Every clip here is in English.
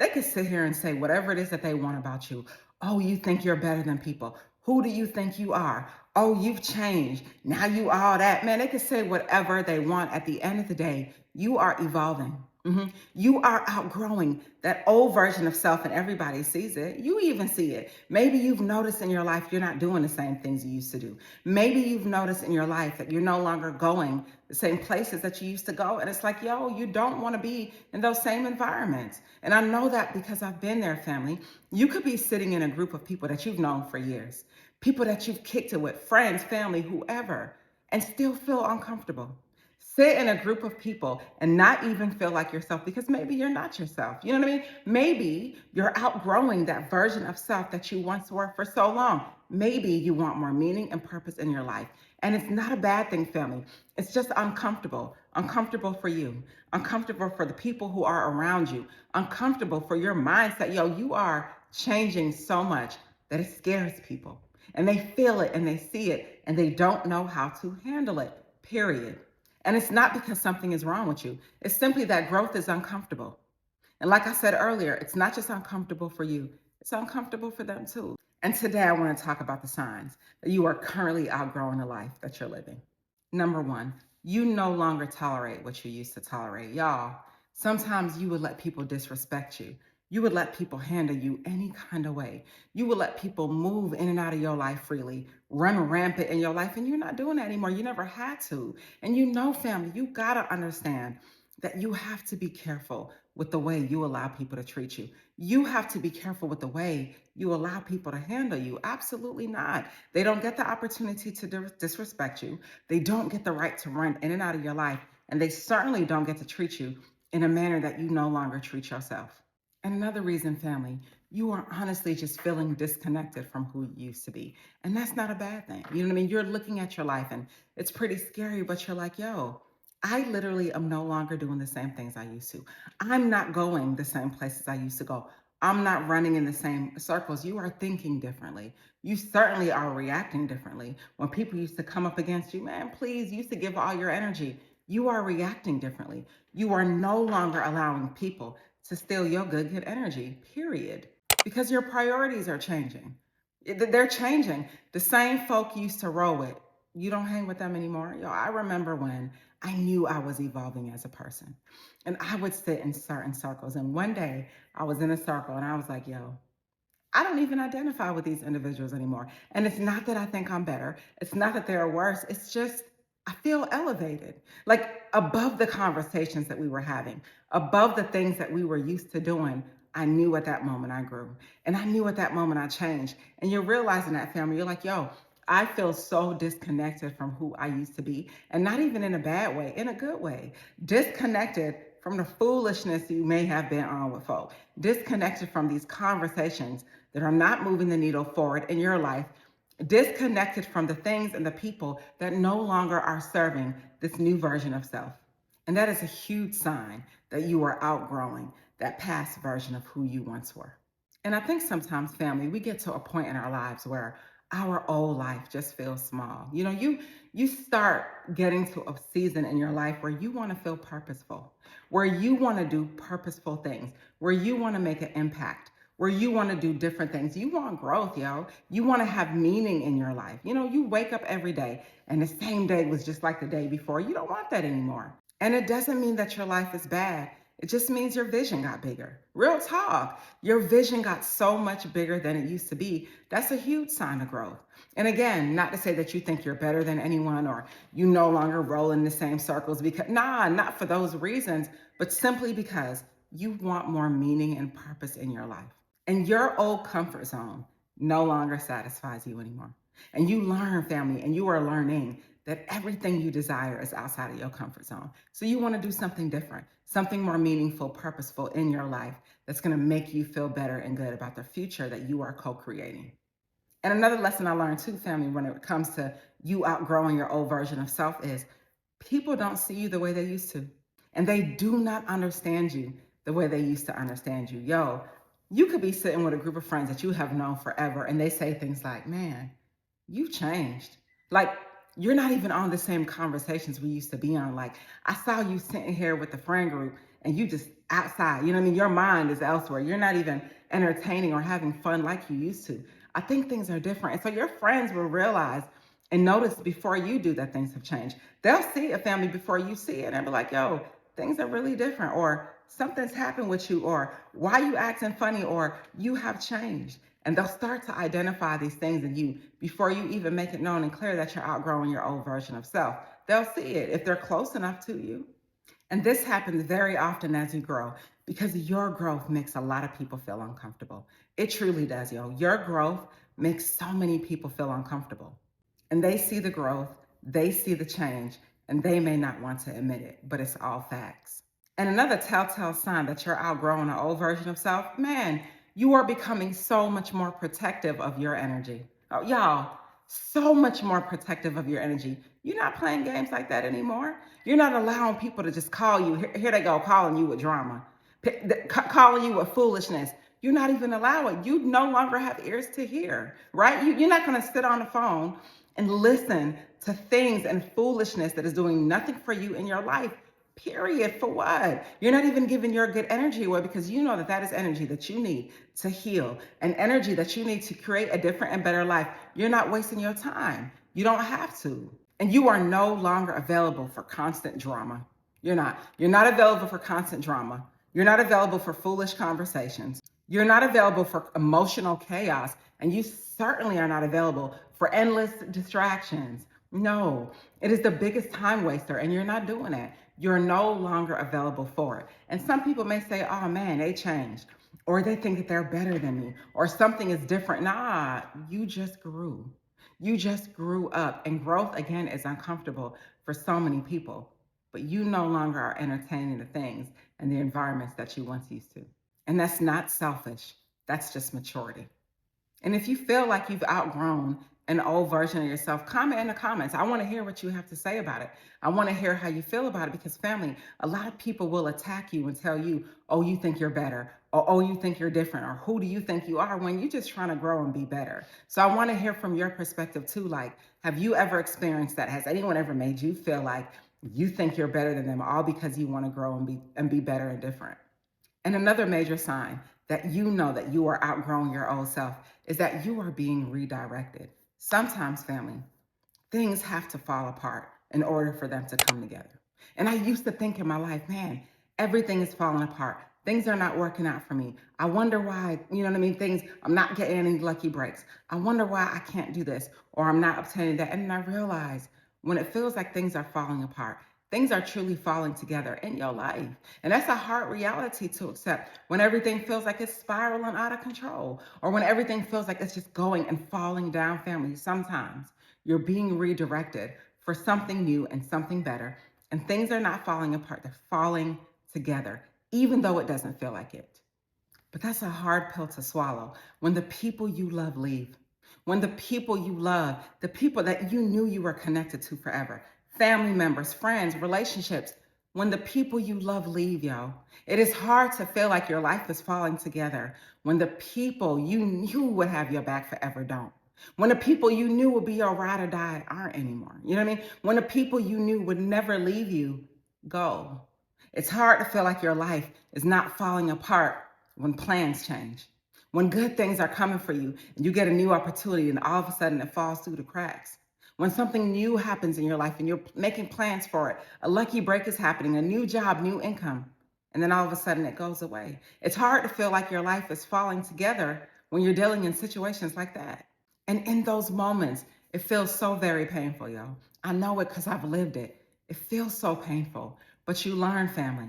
They could sit here and say whatever it is that they want about you. Oh, you think you're better than people. Who do you think you are? Oh, you've changed. Now you all that. Man, they can say whatever they want. At the end of the day, you are evolving. You are outgrowing that old version of self, and everybody sees it. You even see it. Maybe you've noticed in your life you're not doing the same things you used to do. Maybe you've noticed in your life that you're no longer going the same places that you used to go. And it's like, yo, you don't want to be in those same environments. And I know that because I've been there, family. You could be sitting in a group of people that you've known for years, people that you've kicked it with, friends, family, whoever, and still feel uncomfortable. Sit in a group of people and not even feel like yourself because maybe you're not yourself. You know what I mean? Maybe you're outgrowing that version of self that you once were for so long. Maybe you want more meaning and purpose in your life. And it's not a bad thing, family. It's just uncomfortable. Uncomfortable for you, uncomfortable for the people who are around you, uncomfortable for your mindset. Yo, you are changing so much that it scares people. And they feel it and they see it and they don't know how to handle it, period. And it's not because something is wrong with you. It's simply that growth is uncomfortable. And like I said earlier, it's not just uncomfortable for you, it's uncomfortable for them too. And today I want to talk about the signs that you are currently outgrowing the life that you're living. Number one, you no longer tolerate what you used to tolerate. Y'all, sometimes you would let people disrespect you. You would let people handle you any kind of way. You would let people move in and out of your life freely, run rampant in your life, and you're not doing that anymore. You never had to. And you know, family, you gotta understand that you have to be careful with the way you allow people to treat you. You have to be careful with the way you allow people to handle you. Absolutely not. They don't get the opportunity to disrespect you. They don't get the right to run in and out of your life. And they certainly don't get to treat you in a manner that you no longer treat yourself. And another reason, family, you are honestly just feeling disconnected from who you used to be. And that's not a bad thing. You know what I mean? You're looking at your life and it's pretty scary, but you're like, yo, I literally am no longer doing the same things I used to. I'm not going the same places I used to go. I'm not running in the same circles. You are thinking differently. You certainly are reacting differently. When people used to come up against you, man, please, you used to give all your energy. You are reacting differently. You are no longer allowing people to steal your good energy, period. Because your priorities are changing. They're changing. The same folk you used to roll with, you don't hang with them anymore. Yo, I remember when I knew I was evolving as a person. And I would sit in certain circles. And one day I was in a circle and I was like, yo, I don't even identify with these individuals anymore. And it's not that I think I'm better. It's not that they're worse. It's just I feel elevated, like above the conversations that we were having, above the things that we were used to doing. I knew at that moment I grew. And I knew at that moment I changed. And you're realizing that, family. You're like, yo, I feel so disconnected from who I used to be. And not even in a bad way, in a good way. Disconnected from the foolishness you may have been on with folk. Disconnected from these conversations that are not moving the needle forward in your life. Disconnected from the things and the people that no longer are serving this new version of self. And that is a huge sign that you are outgrowing that past version of who you once were. And I think sometimes, family, we get to a point in our lives where our old life just feels small. You know, you start getting to a season in your life where you want to feel purposeful, where you want to do purposeful things, where you want to make an impact, where you want to do different things. You want growth, yo. You want to have meaning in your life. You know, you wake up every day and the same day was just like the day before. You don't want that anymore. And it doesn't mean that your life is bad. It just means your vision got bigger. Real talk. Your vision got so much bigger than it used to be. That's a huge sign of growth. And again, not to say that you think you're better than anyone or you no longer roll in the same circles because, not for those reasons, but simply because you want more meaning and purpose in your life. And your old comfort zone no longer satisfies you anymore. And you learn, family, and you are learning that everything you desire is outside of your comfort zone. So you want to do something different, something more meaningful, purposeful in your life that's going to make you feel better and good about the future that you are co-creating. And another lesson I learned too, family, when it comes to you outgrowing your old version of self is people don't see you the way they used to. And they do not understand you the way they used to understand you. Yo, you could be sitting with a group of friends that you have known forever and they say things like, man, you've changed. Like, you're not even on the same conversations we used to be on. Like, I saw you sitting here with the friend group and you just outside. You know what I mean? Your mind is elsewhere. You're not even entertaining or having fun like you used to. I think things are different. And so your friends will realize and notice before you do that things have changed. They'll see a family before you see it and be like, yo, things are really different, or something's happened with you, or why you acting funny, or you have changed. And they'll start to identify these things in you before you even make it known and clear that you're outgrowing your old version of self. They'll see it if they're close enough to you. And this happens very often as you grow because your growth makes a lot of people feel uncomfortable. It truly does, yo. Your growth makes so many people feel uncomfortable. And they see the growth, they see the change, and they may not want to admit it, but it's all facts. And another telltale sign that you're outgrowing an old version of self, man, you are becoming so much more protective of your energy. Oh, y'all, so much more protective of your energy. You're not playing games like that anymore. You're not allowing people to just call you. Here they go, calling you with drama, calling you with foolishness. You're not even allowing. You no longer have ears to hear, right? You're not going to sit on the phone and listen to things and foolishness that is doing nothing for you in your life. Period. For what? You're not even giving your good energy away because you know that that is energy that you need to heal, and energy that you need to create a different and better life. You're not wasting your time. You don't have to. And you are no longer available for constant drama. You're not. You're not available for constant drama. You're not available for foolish conversations. You're not available for emotional chaos. And you certainly are not available for endless distractions. No, it is the biggest time waster, and you're not doing it. You're no longer available for it. And some people may say, oh man, they changed, or they think that they're better than me, or something is different. Nah, you just grew. You just grew up, and growth again is uncomfortable for so many people. But you no longer are entertaining the things and the environments that you once used to. And that's not selfish, that's just maturity. And if you feel like you've outgrown an old version of yourself, comment in the comments. I want to hear what you have to say about it. I want to hear how you feel about it, because family, a lot of people will attack you and tell you, oh, you think you're better, or oh, you think you're different, or who do you think you are, when you're just trying to grow and be better. So I want to hear from your perspective too. Like, have you ever experienced that? Has anyone ever made you feel like you think you're better than them, all because you want to grow and be better and different? And another major sign that you know that you are outgrowing your old self is that you are being redirected. Sometimes, family, things have to fall apart in order for them to come together. And I used to think in my life, man, everything is falling apart. Things are not working out for me. I wonder why, you know what I mean? I'm not getting any lucky breaks. I wonder why I can't do this, or I'm not obtaining that. And then I realized when it feels like things are falling apart, things are truly falling together in your life. And that's a hard reality to accept when everything feels like it's spiraling out of control, or when everything feels like it's just going and falling down, family. Sometimes you're being redirected for something new and something better, and things are not falling apart, they're falling together, even though it doesn't feel like it. But that's a hard pill to swallow when the people you love leave. When the people you love, the people that you knew you were connected to forever, family members, friends, relationships, when the people you love leave, yo, it is hard to feel like your life is falling together when the people you knew would have your back forever don't. When the people you knew would be your ride or die aren't anymore. You know what I mean? When the people you knew would never leave you go. It's hard to feel like your life is not falling apart when plans change. When good things are coming for you and you get a new opportunity and all of a sudden it falls through the cracks. When something new happens in your life and you're making plans for it, a lucky break is happening, a new job, new income, and then all of a sudden it goes away. It's hard to feel like your life is falling together when you're dealing in situations like that. And in those moments, it feels so very painful, yo. I know it because I've lived it. It feels so painful. But you learn, family,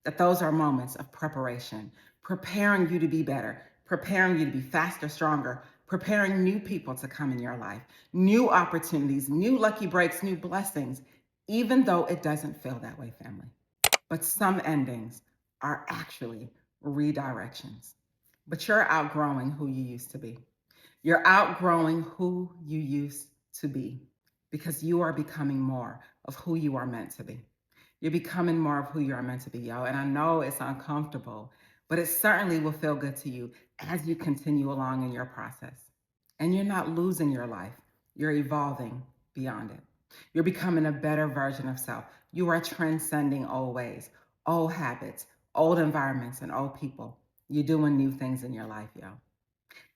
that those are moments of preparation, preparing you to be better, preparing you to be faster, stronger, preparing new people to come in your life, new opportunities, new lucky breaks, new blessings, even though it doesn't feel that way, family. But some endings are actually redirections. But you're outgrowing who you used to be. You're outgrowing who you used to be because you are becoming more of who you are meant to be. You're becoming more of who you are meant to be, yo. And I know it's uncomfortable, but it certainly will feel good to you as you continue along in your process. And you're not losing your life. You're evolving beyond it. You're becoming a better version of self. You are transcending old ways, old habits, old environments and old people. You're doing new things in your life, yo.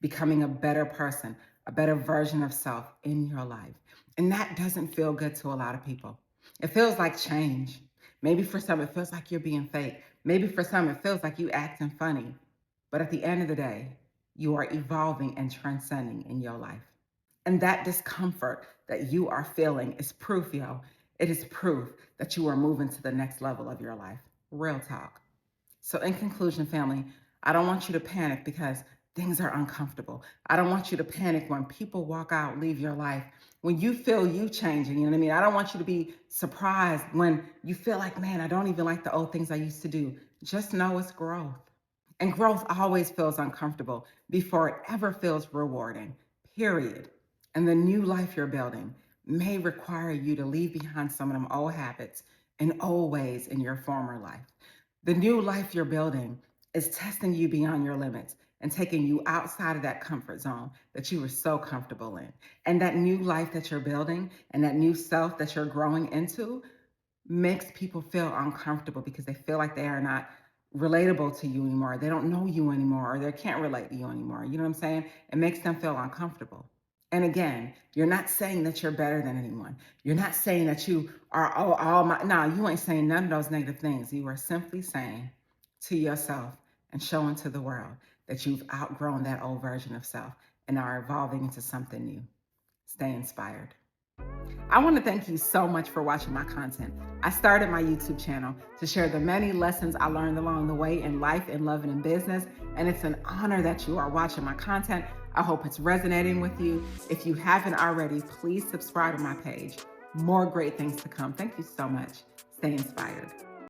Becoming a better person, a better version of self in your life. And that doesn't feel good to a lot of people. It feels like change. Maybe for some, it feels like you're being fake. Maybe for some, it feels like you acting funny. But at the end of the day, you are evolving and transcending in your life. And that discomfort that you are feeling is proof, yo. It is proof that you are moving to the next level of your life. Real talk. So in conclusion, family, I don't want you to panic because things are uncomfortable. I don't want you to panic when people walk out, leave your life, when you feel you changing, you know what I mean? I don't want you to be surprised when you feel like, man, I don't even like the old things I used to do. Just know it's growth. And growth always feels uncomfortable before it ever feels rewarding, period. And the new life you're building may require you to leave behind some of them old habits and old ways in your former life. The new life you're building is testing you beyond your limits and taking you outside of that comfort zone that you were so comfortable in. And that new life that you're building and that new self that you're growing into makes people feel uncomfortable because they feel like they are not relatable to you anymore. They don't know you anymore, or they can't relate to you anymore. You know what I'm saying? It makes them feel uncomfortable. And again, you're not saying that you're better than anyone. You're not saying that you are, oh, all my, no, you ain't saying none of those negative things. You are simply saying to yourself and showing to the world that you've outgrown that old version of self and are evolving into something new. Stay inspired. I want to thank you so much for watching my content. I started my YouTube channel to share the many lessons I learned along the way in life, in love, and in business. And it's an honor that you are watching my content. I hope it's resonating with you. If you haven't already, please subscribe to my page. More great things to come. Thank you so much. Stay inspired.